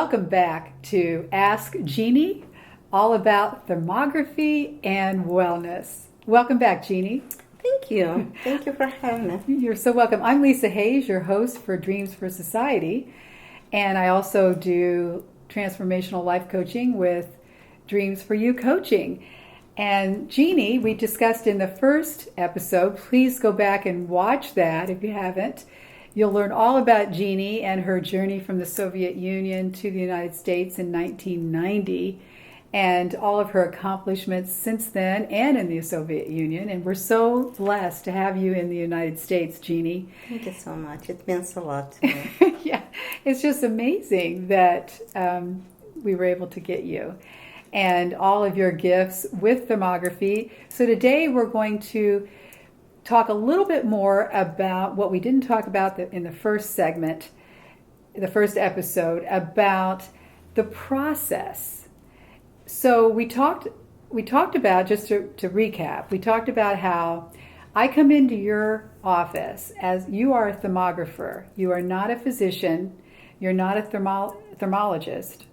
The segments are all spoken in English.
welcome back to Ask Genie, all about thermography and wellness. Welcome back, Genie. Thank you. Thank you for having me. You're so welcome. I'm Lisa Hayes, your host for Dreams for Society, and I also do transformational life coaching with Dreams for You Coaching. And Genie, we discussed in the first episode, please go back and watch that if you haven't. You'll learn all about Genie and her journey from the Soviet Union to the United States in 1990 and all of her accomplishments since then and in the Soviet Union. And we're so blessed to have you in the United States, Genie. Thank you so much. It means a lot to me. Yeah, it's just amazing that we were able to get you and all of your gifts with thermography. So today we're going to talk a little bit more about what we didn't talk about in the first segment, the first episode, about the process. So we talked about, just to recap, we talked about how I come into your office as you are a thermographer. You are not a physician. You're not a thermologist.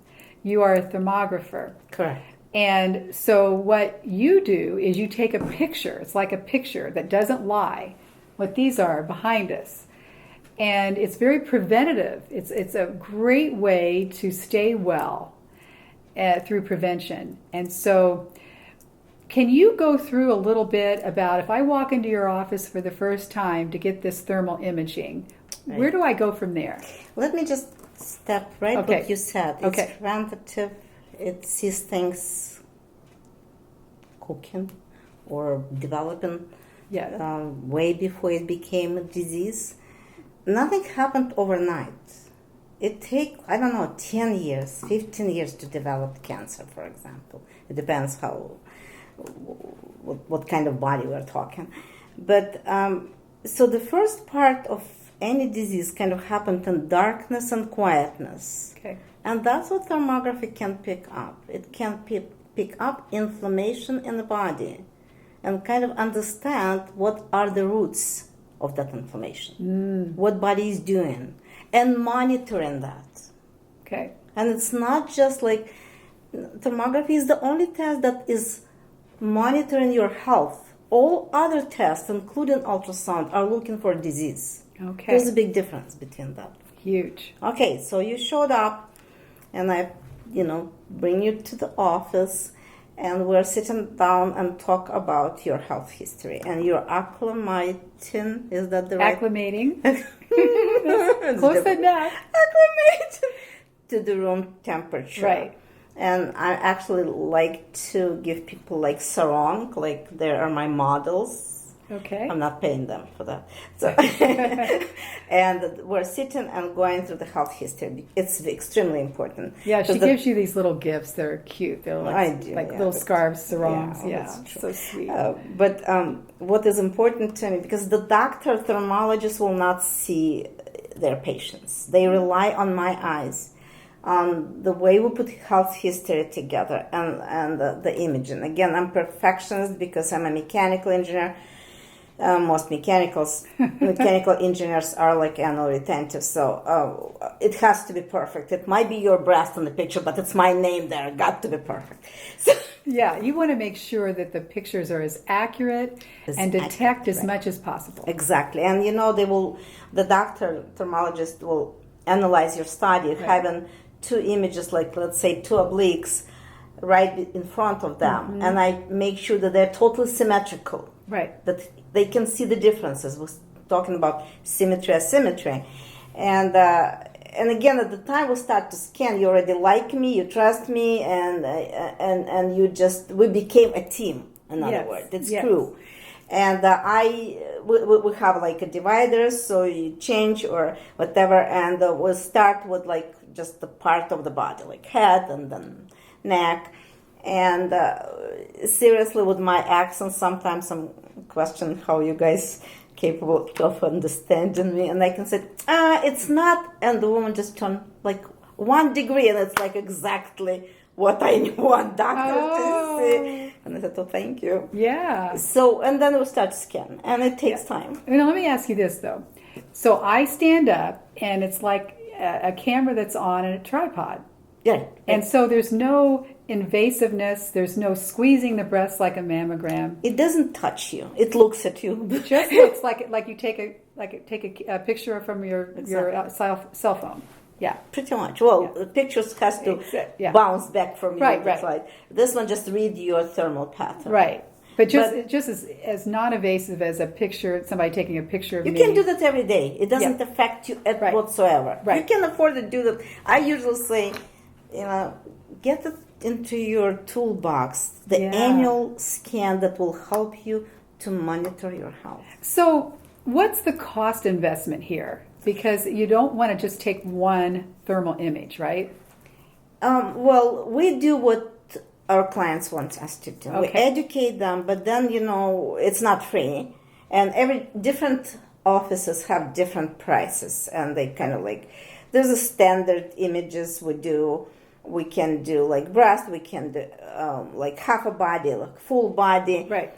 You are a thermographer. Correct. And so what you do is you take a picture. It's like a picture that doesn't lie, what these are behind us. And it's very preventative. It's a great way to stay well through prevention. And so can you go through a little bit about, if I walk into your office for the first time to get this thermal imaging, right, where do I go from there? Let me just step right what you said. It's preventative. It sees things cooking or developing way before it became a disease. Nothing happened overnight. It takes, 10 years, 15 years to develop cancer, for example. It depends what kind of body we're talking. But so the first part of any disease kind of happened in darkness and quietness. Okay. And that's what thermography can pick up. It can pick up inflammation in the body and kind of understand what are the roots of that inflammation, what body is doing, and monitoring that. Okay. And it's not just like, thermography is the only test that is monitoring your health. All other tests, including ultrasound, are looking for disease. Okay. There's a big difference between that. Huge. Okay, so you showed up, and I, bring you to the office, and we're sitting down and talk about your health history. And you're acclimating, is that the right? Acclimating. Close enough. Acclimate to the room temperature. Right. And I actually like to give people like sarong, like there are my models. Okay. I'm not paying them for that. So, and we're sitting and going through the health history. It's extremely important. Yeah, she gives you these little gifts. They're cute. They're like, little scarves, sarongs. Yeah, so sweet. But what is important to me, because the doctor, thermologist will not see their patients. They rely on my eyes, on the way we put health history together and the imaging. Again, I'm perfectionist because I'm a mechanical engineer. Most mechanical engineers are like anal retentive, so it has to be perfect. It might be your breast in the picture, but it's my name there. Got to be perfect. So, yeah, you want to make sure that the pictures are as accurate and detect as much as possible. Exactly, and the doctor, thermologist will analyze your study, having two images, like let's say two obliques, right in front of them, and I make sure that they're totally symmetrical. Right. That they can see the differences. We're talking about symmetry, asymmetry. And again, at the time we start to scan, you already like me, you trust me, and we became a team, in other words. It's true. And we have like a divider, so you change or whatever, and we'll start with like just the part of the body, like head and then neck. And seriously, with my accent, sometimes I'm questioning how you guys capable of understanding me. And I can say, it's not. And the woman just turned like 1 degree, and it's like exactly what I want doctors to see. And I said, oh, thank you. Yeah. So, and then we'll start to scan, and it takes time. Now, let me ask you this, though. So I stand up, and it's like a camera that's on a tripod. Yeah. And so there's no invasiveness. There's no squeezing the breast like a mammogram. It doesn't touch you. It looks at you. It just looks like you take a picture from your cell phone. Yeah, pretty much. Well, the pictures has to bounce back from you. Right. This one just read your thermal pattern. Right. But just as non-invasive as a picture, somebody taking a picture of you me. You can do that every day. It doesn't affect you whatsoever. Right. You can afford to do that. I usually say, get it into your toolbox, the annual scan that will help you to monitor your health. So what's the cost investment here? Because you don't want to just take one thermal image, right? Well, we do what our clients want us to do. Okay. We educate them, but then, it's not free. And different offices have different prices. And they kind of there's a standard images we do. We can do like breast, we can do like half a body, like full body. Right.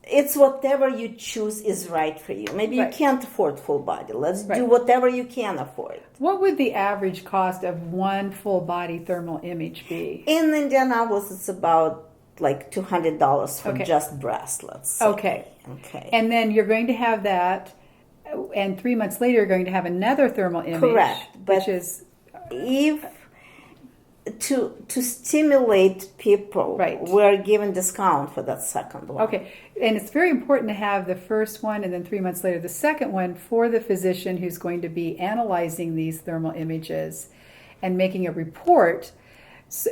It's whatever you choose is right for you. Maybe you can't afford full body. Let's do whatever you can afford. What would the average cost of one full body thermal image be? In Indianapolis, it's about like $200 for just breast, let's say. Okay. And then you're going to have that, and 3 months later, you're going to have another thermal image. Correct. Which is... To stimulate people, we're given discount for that second one. Okay, and it's very important to have the first one and then 3 months later the second one for the physician who's going to be analyzing these thermal images and making a report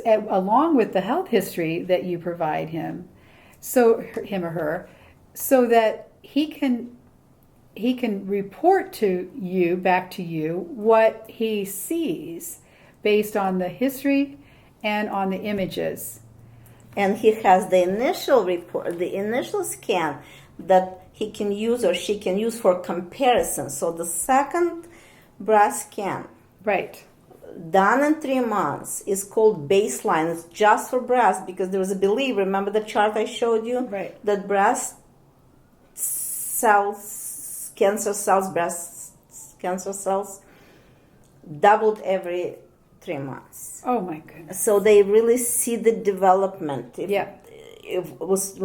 along with the health history that you provide him or her, so that he can report back to you what he sees based on the history and on the images. And he has the initial report, the initial scan that he can use or she can use for comparison. So the second breast scan, done in 3 months, is called baseline. It's just for breast because there was a belief. Remember the chart I showed you? That breast cells, breast cancer cells, doubled every 3 months. Oh my goodness! So they really see the development. We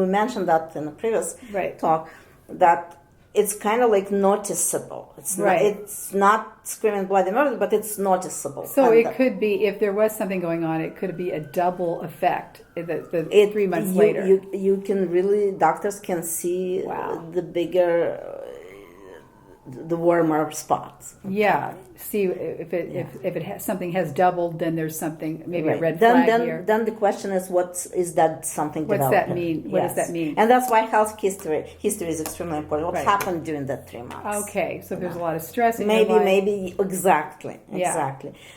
mentioned that in a previous talk that it's kind of like noticeable. It's not screaming bloody murder, but it's noticeable. So it could be, if there was something going on, it could be a double effect. The 3 months later, you can really, doctors can see the bigger. The warmer spots. See if something has doubled, then there's something, maybe a red flag here. Then the question is, is that something What's developing? that mean? What does that mean? And that's why health history is extremely important. What happened during that 3 months? Okay, so there's a lot of stress in your life. Maybe exactly.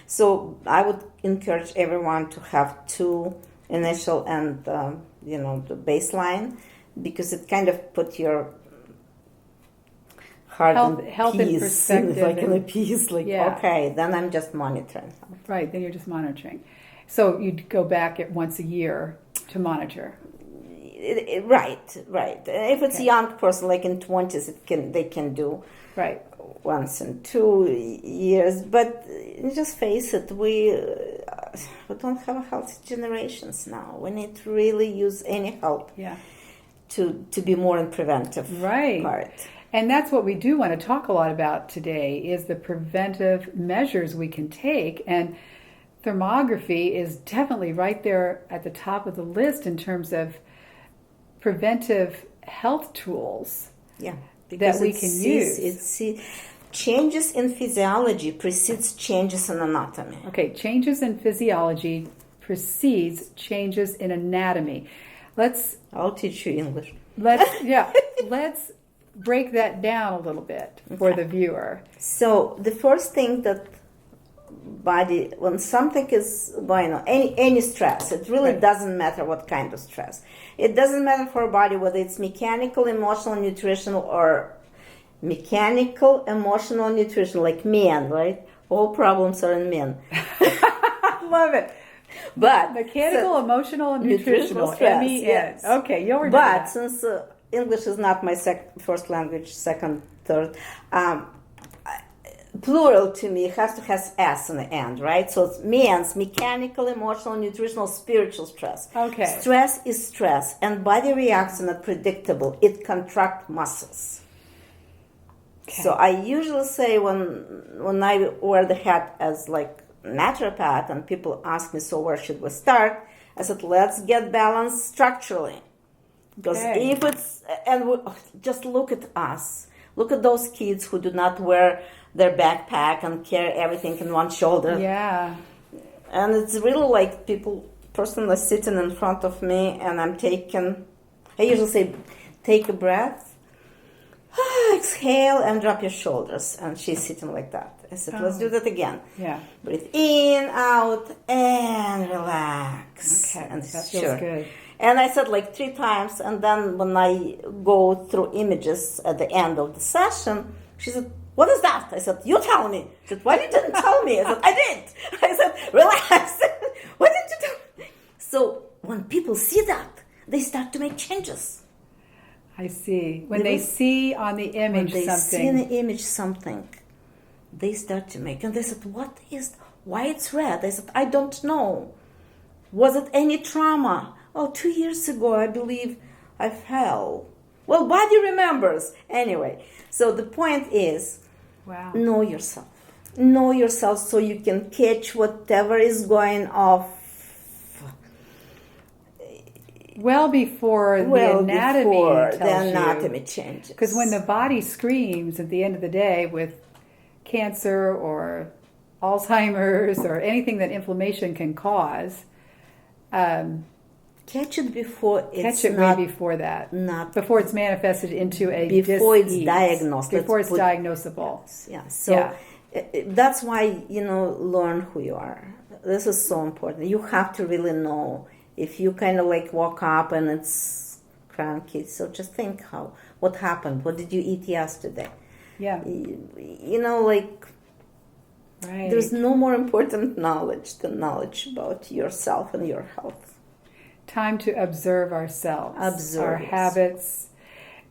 So I would encourage everyone to have two initial and the baseline, because it kind of put your health in perspective, in a piece, okay, then I'm just monitoring. Right, then you're just monitoring. So you'd go back once a year to monitor. Right. If it's a young person, like in 20s, they can do once in 2 years. But just face it, we don't have a healthy generations now. We need to really use any help to be more in preventive part. And that's what we do want to talk a lot about today, is the preventive measures we can take. And thermography is definitely right there at the top of the list in terms of preventive health tools that we can use. Changes in physiology precedes changes in anatomy. Okay, changes in physiology precedes changes in anatomy. I'll teach you English. Let's break that down a little bit for the viewer. So the first thing that when something is going on, any stress, it really doesn't matter what kind of stress. It doesn't matter for a body whether it's mechanical, emotional, nutritional, or mechanical, emotional, nutritional, like men, right? All problems are in men. Love it. But mechanical, emotional, and nutritional. Stress, MEN. Okay, you'll remember But that. Since English is not my first language, second, third, plural to me, it has to have S in the end, right? So it's MENS, mechanical, emotional, nutritional, spiritual stress. Okay. Stress is stress, and body reacts in a predictable. It contracts muscles. Okay. So I usually say when I wear the hat as like naturopath and people ask me, so where should we start? I said, let's get balanced structurally. Because if it's, just look at us. Look at those kids who do not wear their backpack and carry everything in one shoulder. Yeah. And it's really like person is sitting in front of me and I usually say, take a breath, exhale and drop your shoulders. And she's sitting like that. I said, let's do that again. Yeah. Breathe in, out, and relax. Okay, And that feels good. And I said like 3 times, and then when I go through images at the end of the session, she said, what is that? I said, you tell me. She said, why you didn't tell me? I said, I did. I said, relax. Why didn't you tell me? So when people see that, they start to make changes. I see. When they see on the image when they something. see in the image something, they start to make. And they said, why it's red? I said, I don't know. Was it any trauma? Oh, 2 years ago, I believe I fell. Well, body remembers. Anyway, so the point is, wow. Know yourself. Know yourself so you can catch whatever is going off. Well before the anatomy changes. Because when the body screams at the end of the day with cancer or Alzheimer's or anything that inflammation can cause, catch it before it's way before that. Before it's manifested into a before dis-ease. It's diagnosed. Before it's diagnosable. Yeah. So that's why, learn who you are. This is so important. You have to really know. If you kind of like walk up and it's cranky, so just think what happened. What did you eat yesterday? Yeah. Right. There's no more important knowledge than knowledge about yourself and your health. Time to observe ourselves, our habits.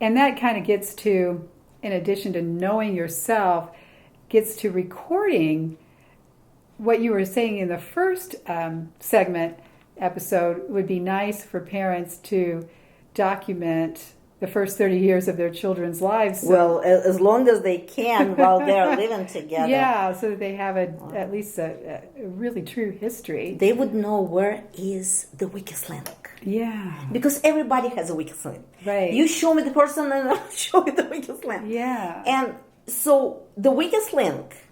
And that kind of gets to, in addition to knowing yourself, gets to recording what you were saying in the first segment episode. Would be nice for parents to document the first 30 years of their children's lives. Well, as long as they can while they're living together. Yeah, so that they have at least a really true history. They would know where is the weakest link. Yeah. Because everybody has a weakest link. Right. You show me the person and I'll show you the weakest link. Yeah. And so the weakest link,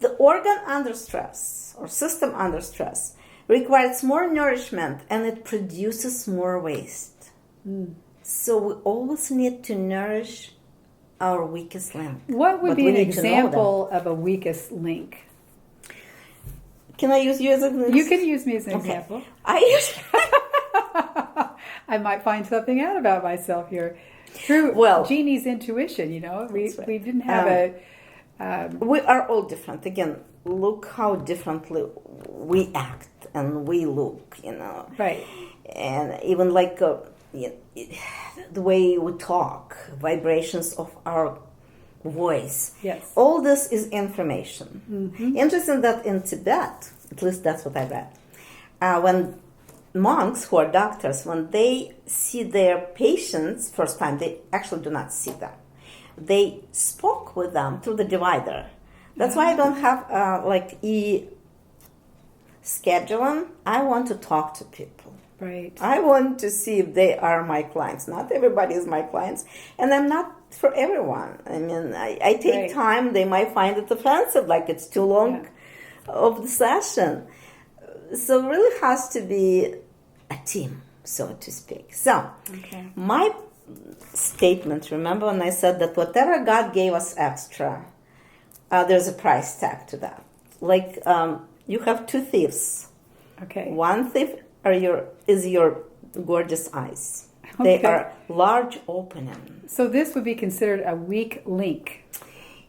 the organ under stress or system under stress, requires more nourishment and it produces more waste. So we always need to nourish our weakest link. What would be an example of a weakest link? Can I use you as an example? You can use me as an example. I might find something out about myself here. Through Genie's intuition, we didn't have we are all different. Again, look how differently we act and we look, Right. And even like the way we talk, vibrations of our voice. Yes. All this is information. Mm-hmm. Interesting that in Tibet, at least that's what I read, when monks who are doctors, when they see their patients first time, they actually do not see them. They spoke with them through the divider. That's why I don't have scheduling. I want to talk to people. Right. I want to see if they are my clients. Not everybody is my clients. And I'm not for everyone. I mean, I take time. They might find it offensive, like it's too long of the session. So it really has to be a team, so to speak. So my statement, remember when I said that whatever God gave us extra, there's a price tag to that. Like you have 2 thieves. Okay. One thief is your gorgeous eyes. Okay. They are large opening. So this would be considered a weak link.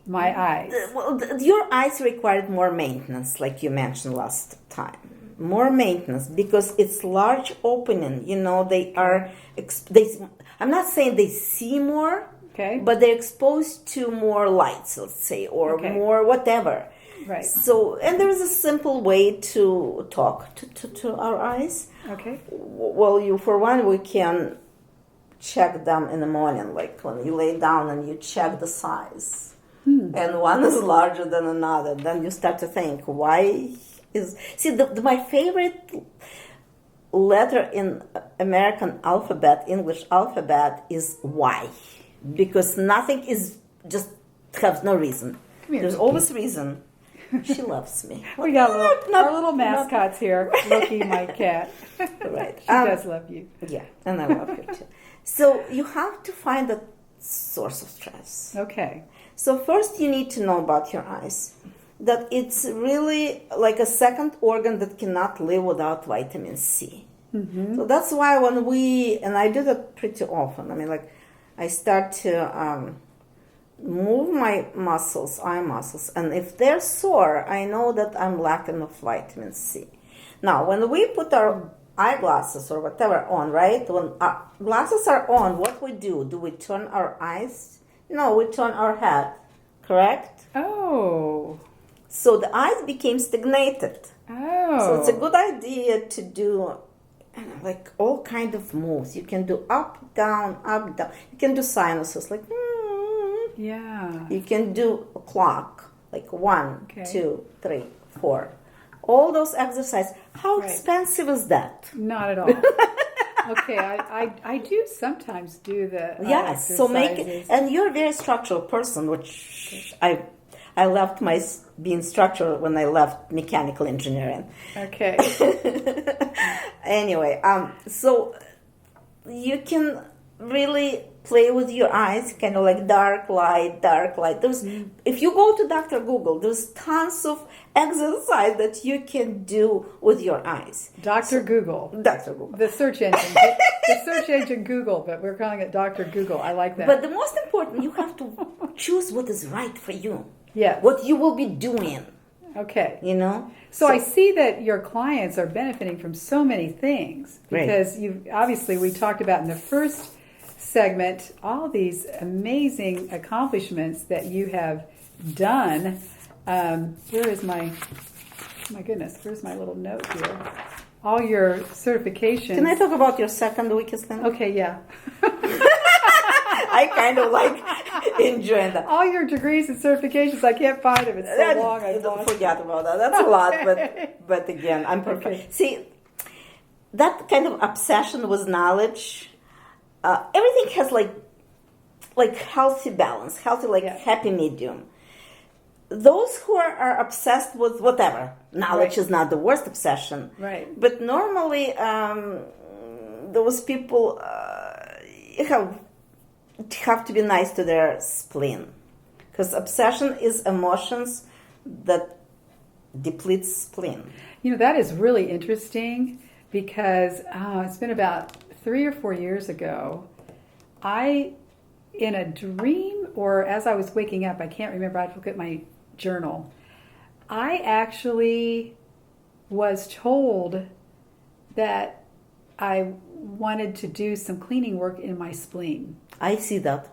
My eyes. Well, your eyes required more maintenance, like you mentioned last time. More maintenance because it's large opening. They are. I'm not saying they see more, Okay. but they're exposed to more lights, let's say, or more whatever. Right. So, and there is a simple way to talk to our eyes. Okay. Well, for one, we can check them in the morning, like when you lay down and you check the size. And one is larger than another. Then you start to think, why is... See, my favorite letter in American alphabet, English alphabet, is Y. Because nothing is just has no reason. There's always reason. She loves me. We got our little mascots here. Loki, my cat. Right. She does love you. Yeah, and I love her too. So you have to find a source of stress. Okay. So first you need to know about your eyes. That it's really like a second organ that cannot live without vitamin C. Mm-hmm. So that's why and I do that pretty often. I mean, like, I start to move my muscles, eye muscles, and if they're sore, I know that I'm lacking of vitamin C. Now, when we put our eyeglasses or whatever on, right? When our glasses are on, what we do? Do we turn our eyes? No, we turn our head, correct? Oh. So the eyes became stagnated. Oh. So it's a good idea to do like all kind of moves. You can do up, down, up, down. You can do sinuses, like yeah. You can do a clock, like 1, 2, 3, 4. All those exercises. How expensive is that? Not at all. Okay, I do sometimes do the yes. So make it, and you're a very structural person, which I left being structural when I left mechanical engineering. Okay. Anyway, so you can really play with your eyes, kind of like dark light. If you go to Dr. Google, there's tons of exercise that you can do with your eyes. Dr. Google. The search engine. The search engine Google, but we're calling it Dr. Google. I like that. But the most important, you have to choose what is right for you. Yeah. What you will be doing. Okay. You know? So I see that your clients are benefiting from so many things. Because we talked about in the first segment all these amazing accomplishments that you have done. Where is my goodness, where's my little note here? All your certifications. Can I talk about your second weakest thing? Okay, yeah. I kind of like enjoying that. All your degrees and certifications, I can't find them. It's so long. I don't forget about that. That's a lot, but again, I'm perfect. Okay. See, that kind of obsession with knowledge, everything has like healthy balance, happy medium. Those who are obsessed with whatever, knowledge is not the worst obsession. Right. But normally, those people have to be nice to their spleen. Because obsession is emotions that depletes spleen. You know, that is really interesting because it's been about 3 or 4 years ago, in a dream or as I was waking up, I can't remember, I'd look at my journal, I actually was told that I wanted to do some cleaning work in my spleen. I see that.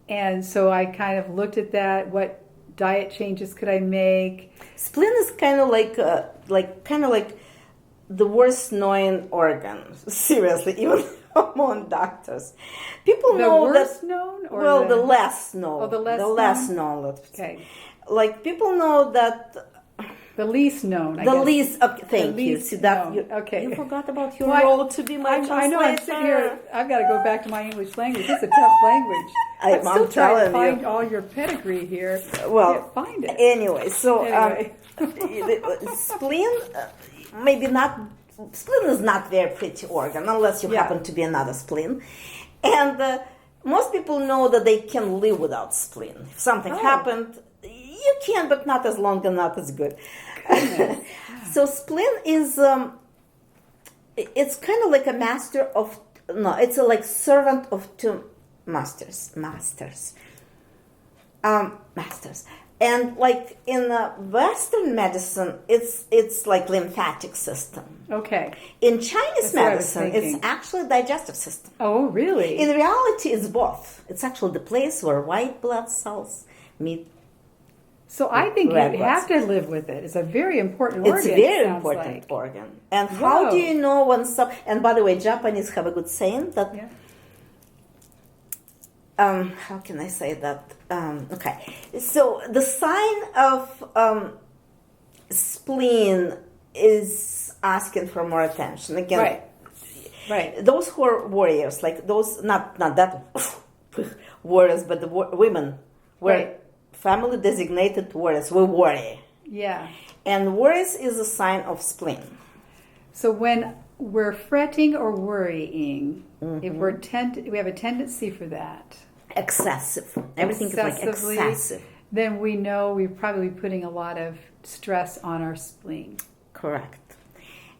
And so I kind of looked at that, what diet changes could I make? Spleen is kind of like the worst known organ, seriously, even among doctors. People know that... The worst known? Or the less known. Oh, the less known. Okay. Like, people know that... The least known, I guess. Least, okay, thank you. See that? You forgot about your role to be my translator. I know, I'm sitting here. I've got to go back to my English language. It's a tough language. I'm still trying to find all your pedigree here. Well, I can't find it. Anyway, so spleen, maybe not. Spleen is not very pretty organ unless you happen to be another spleen, and most people know that they can live without spleen. If something happened, you can, but not as long and not as good. So spleen is it's kind of like a master of it's like servant of two masters. And like in Western medicine, it's like lymphatic system. Okay. In Chinese That's what I was medicine, thinking. it's actually digestive system. Oh, really? In reality, it's both. It's actually the place where white blood cells meet. So I think you Red blood have to live with it. It's a very important organ. It's a very it sounds important like. organ. And how do you know when some? And by the way, Japanese have a good saying that. Yeah. How can I say that? Okay, so the sign of spleen is asking for more attention. Again, Right. those who are warriors, like those, not that warriors, but the women were Right. family designated warriors. We worry, Yeah. and worries is a sign of spleen. So when we're fretting or worrying, Mm-hmm. if we have a tendency for that. Excessive. Everything is like Excessively, excessive. then we know we're probably putting a lot of stress on our spleen. Correct.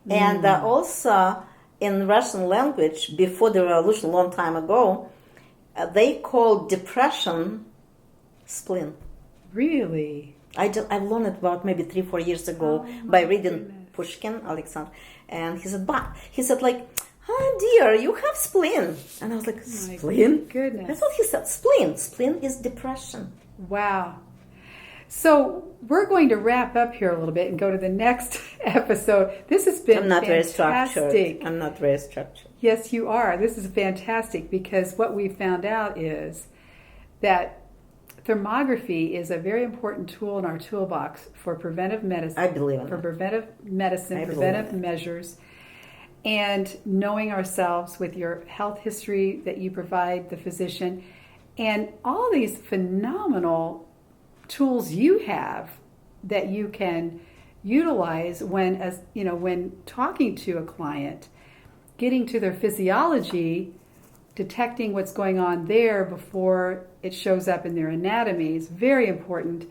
And also in Russian language, before the revolution, a long time ago, they called depression spleen. Really? I learned it about maybe 3-4 years ago by reading Pushkin, Alexander, and he said like, oh dear, you have spleen. And I was like, spleen? Goodness. That's what he said, spleen. Spleen is depression. Wow. So we're going to wrap up here a little bit and go to the next episode. This has been I'm not very fantastic. structured. I'm not very structured. Yes, you are. This is fantastic because what we found out is that thermography is a very important tool in our toolbox for preventive medicine. I believe in For it. preventive medicine, preventive measures, and knowing ourselves with your health history that you provide the physician, and all these phenomenal tools you have that you can utilize when talking to a client, getting to their physiology, detecting what's going on there before it shows up in their anatomy is very important.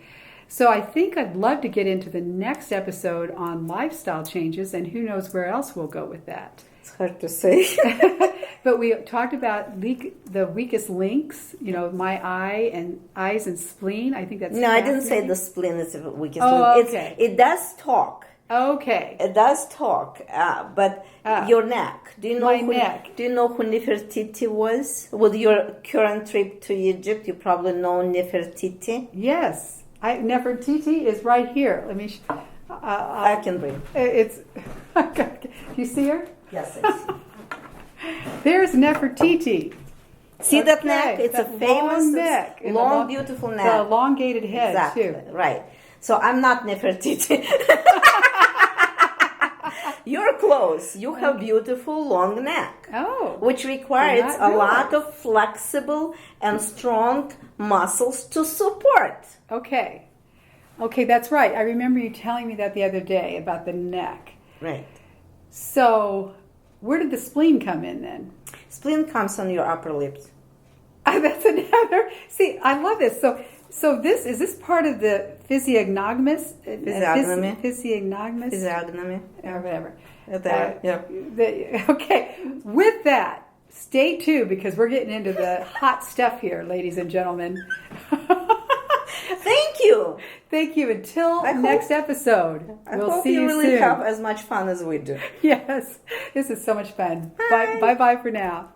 So I think I'd love to get into the next episode on lifestyle changes, and who knows where else we'll go with that. It's hard to say. But we talked about the weakest links, my eyes and spleen. I think that's No, I didn't say the spleen is the weakest Oh, link. okay. It does talk. Okay. It does talk, but your neck. Do you know My who, neck. Do you know who Nefertiti was? With your current trip to Egypt, you probably know Nefertiti. Yes. Nefertiti is right here. Let me. I can bring. It's. Do you see her? Yes, I see. There's Nefertiti. See that Okay, neck? It's a that famous long neck, and the long, beautiful neck. The elongated head Exactly. too. Right. So I'm not Nefertiti. You're close. You have beautiful long neck. Oh. Which requires Did a not lot realize. of flexible and strong muscles to support. Okay. Okay, that's right. I remember you telling me that the other day about the neck. Right. So, where did the spleen come in then? Spleen comes on your upper lips. That's another. See, I love this. So this is this part of the physiognomus? Physiognomy. Physiognomus? Physiognomy. Or whatever. Yeah. Okay. With that, stay tuned because we're getting into the hot stuff here, ladies and gentlemen. Thank you. Thank you. Until next episode. We'll hope see you really soon. have as much fun as we do. Yes. This is so much fun. Bye bye for now.